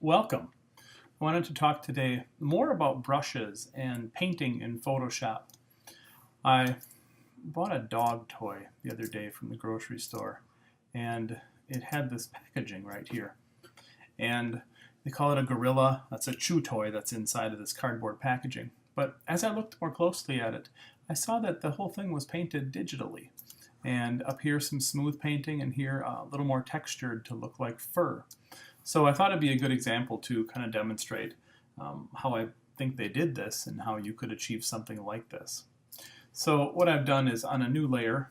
Welcome. I wanted to talk today more about brushes and painting in Photoshop. I bought a dog toy the other day from the grocery store, and it had this packaging right here. And they call it a Gorrrilla. That's a chew toy that's inside of this cardboard packaging. But as I looked more closely at it, I saw that the whole thing was painted digitally. And up here some smooth painting, and here a little more textured to look like fur. So I thought it'd be a good example to kind of demonstrate how I think they did this and how you could achieve something like this. So what I've done is on a new layer,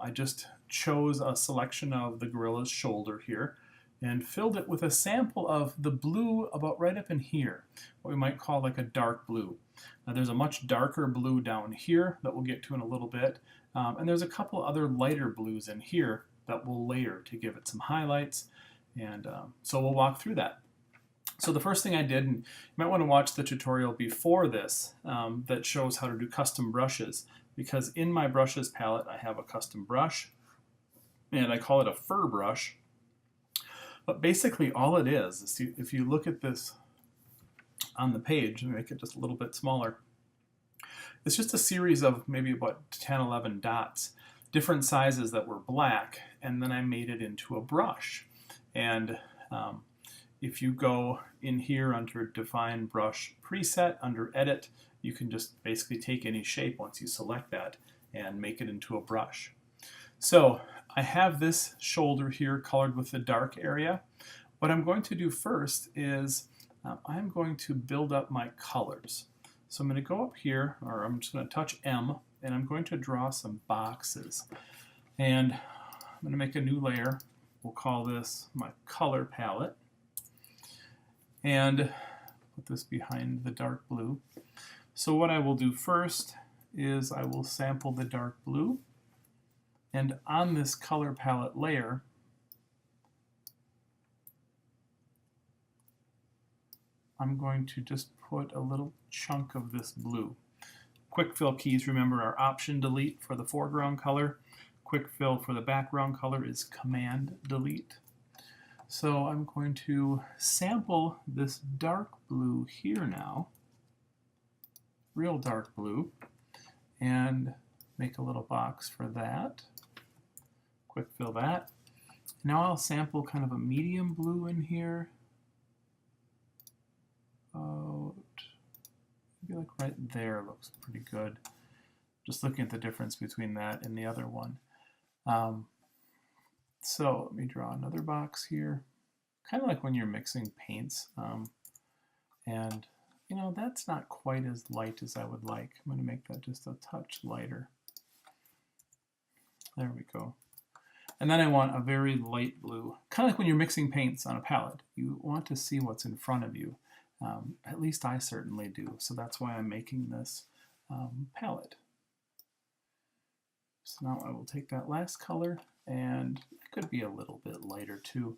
I just chose a selection of the gorilla's shoulder here and filled it with a sample of the blue about right up in here, what we might call like a dark blue. Now there's a much darker blue down here that we'll get to in a little bit, and there's a couple other lighter blues in here that we'll layer to give it some highlights. And so we'll walk through that. So the first thing I did, and you might want to watch the tutorial before this that shows how to do custom brushes, because in my brushes palette I have a custom brush, and I call it a fur brush. But basically all it is if you look at this on the page and make it just a little bit smaller, it's just a series of maybe about 10, 11 dots, different sizes that were black, and then I made it into a brush. And if you go in here under Define Brush Preset, under Edit, you can just basically take any shape once you select that and make it into a brush. So I have this shoulder here colored with the dark area. What I'm going to do first is I'm going to build up my colors. So I'm going to go up here, or I'm just going to touch M, and I'm going to draw some boxes. And I'm going to make a new layer. We'll call this my color palette, and put this behind the dark blue. So what I will do first is I will sample the dark blue, and on this color palette layer, I'm going to just put a little chunk of this blue. Quick fill keys, remember, are Option Delete for the foreground color. Quick fill for the background color is Command Delete. So I'm going to sample this dark blue here now, real dark blue, and make a little box for that. Quick fill that. Now I'll sample kind of a medium blue in here. Maybe like right there looks pretty good. Just looking at the difference between that and the other one. So let me draw another box here, kind of like when you're mixing paints, and you know, that's not quite as light as I would like. I'm going to make that just a touch lighter. There we go. And then I want a very light blue, kind of like when you're mixing paints on a palette. You want to see what's in front of you. At least I certainly do. So that's why I'm making this palette. So now I will take that last color, and it could be a little bit lighter too.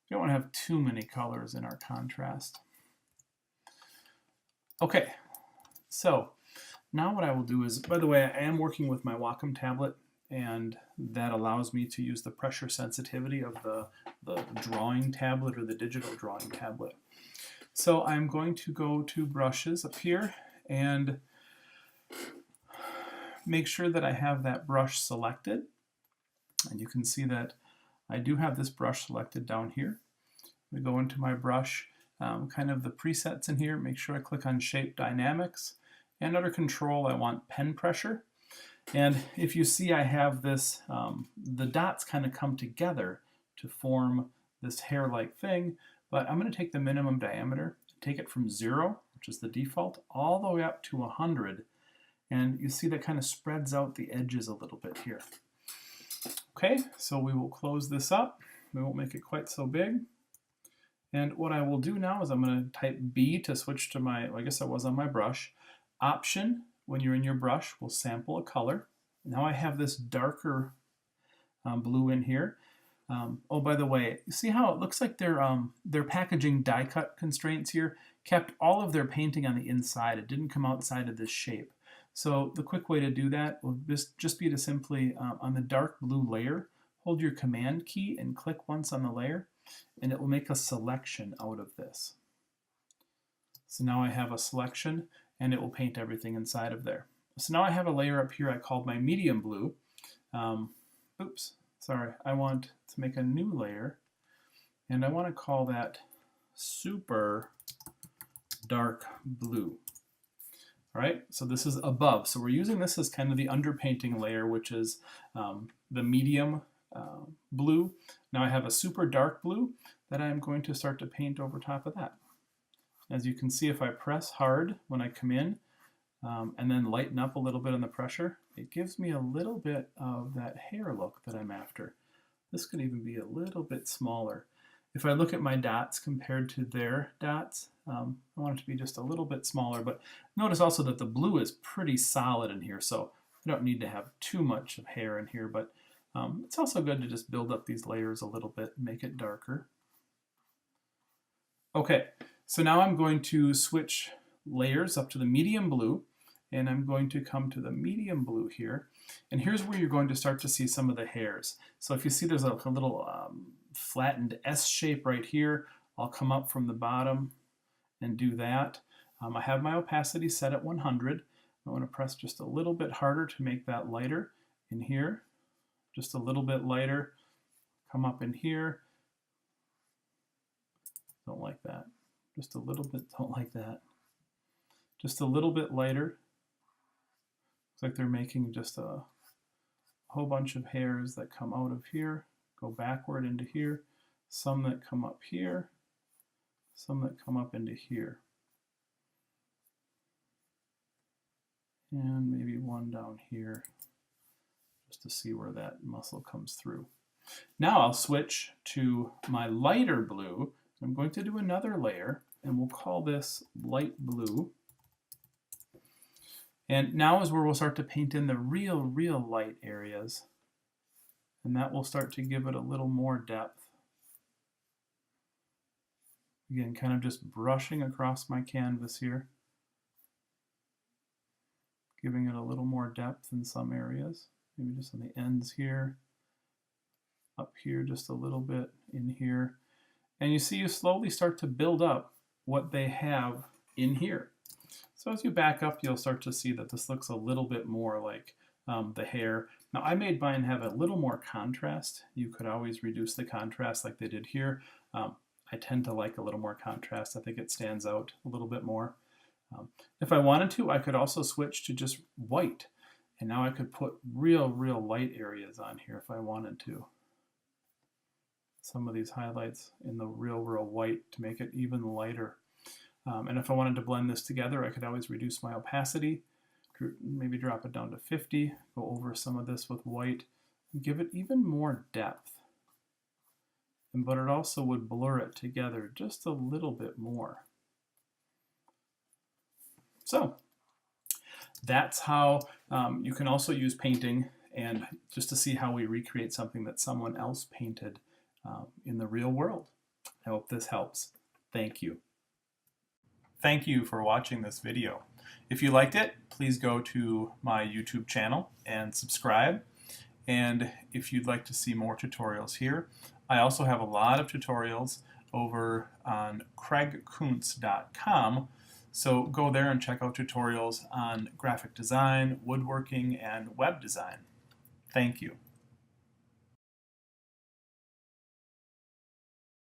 We don't want to have too many colors in our contrast. Okay, so now what I will do is, by the way, I am working with my Wacom tablet, and that allows me to use the pressure sensitivity of the drawing tablet or the digital drawing tablet. So I'm going to go to brushes up here and make sure that I have that brush selected. And you can see that I do have this brush selected down here. We go into my brush, kind of the presets in here, make sure I click on Shape Dynamics, and under Control I want Pen Pressure. And if you see, I have this, the dots kind of come together to form this hair-like thing, but I'm going to take the minimum diameter, take it from 0, which is the default, all the way up to 100. And you see that kind of spreads out the edges a little bit here. Okay, so we will close this up. We won't make it quite so big. And what I will do now is I'm going to type B to switch to my, well, I guess I was on my brush. Option, when you're in your brush, will sample a color. Now I have this darker blue in here. Oh, by the way, you see how it looks like their packaging die cut constraints here kept all of their painting on the inside. It didn't come outside of this shape. So the quick way to do that will just be to simply, on the dark blue layer, hold your Command key and click once on the layer. and it will make a selection out of this. So now I have a selection, and it will paint everything inside of there. So now I have a layer up here I called my medium blue. Oops, sorry, I want to make a new layer, and I want to call that super dark blue. All right, so this is above. So we're using this as kind of the underpainting layer, which is the medium blue. Now I have a super dark blue that I'm going to start to paint over top of that. As you can see, if I press hard when I come in and then lighten up a little bit on the pressure, it gives me a little bit of that hair look that I'm after. This could even be a little bit smaller. If I look at my dots compared to their dots, I want it to be just a little bit smaller, but notice also that the blue is pretty solid in here, so I don't need to have too much of hair in here, but it's also good to just build up these layers a little bit and make it darker. Okay, so now I'm going to switch layers up to the medium blue, and I'm going to come to the medium blue here, and here's where you're going to start to see some of the hairs. So if you see there's a little flattened S shape right here, I'll come up from the bottom and do that. I have my opacity set at 100. I want to press just a little bit harder to make that lighter in here, just a little bit lighter, come up in here, don't like that, just a little bit, don't like that, just a little bit lighter. Looks like they're making just a whole bunch of hairs that come out of here, go backward into here, some that come up here, some that come up into here, and maybe one down here just to see where that muscle comes through. Now I'll switch to my lighter blue. I'm going to do another layer, and we'll call this light blue. And now is where we'll start to paint in the real light areas, and that will start to give it a little more depth. Again, kind of just brushing across my canvas here, giving it a little more depth in some areas, maybe just on the ends here, up here just a little bit, in here. And you see you slowly start to build up what they have in here. So as you back up, you'll start to see that this looks a little bit more like the hair. Now I made mine have a little more contrast. You could always reduce the contrast like they did here. I tend to like a little more contrast. I think it stands out a little bit more. If I wanted to, I could also switch to just white. And now I could put real light areas on here if I wanted to. Some of these highlights in the real white to make it even lighter. And if I wanted to blend this together, I could always reduce my opacity, maybe drop it down to 50, go over some of this with white, and give it even more depth. But it also would blur it together just a little bit more. So that's how you can also use painting, and just to see how we recreate something that someone else painted in the real world. I hope this helps. Thank you. Thank you for watching this video. If you liked it, please go to my YouTube channel and subscribe. And if you'd like to see more tutorials here, I also have a lot of tutorials over on craigkuntz.com. So go there and check out tutorials on graphic design, woodworking, and web design. Thank you.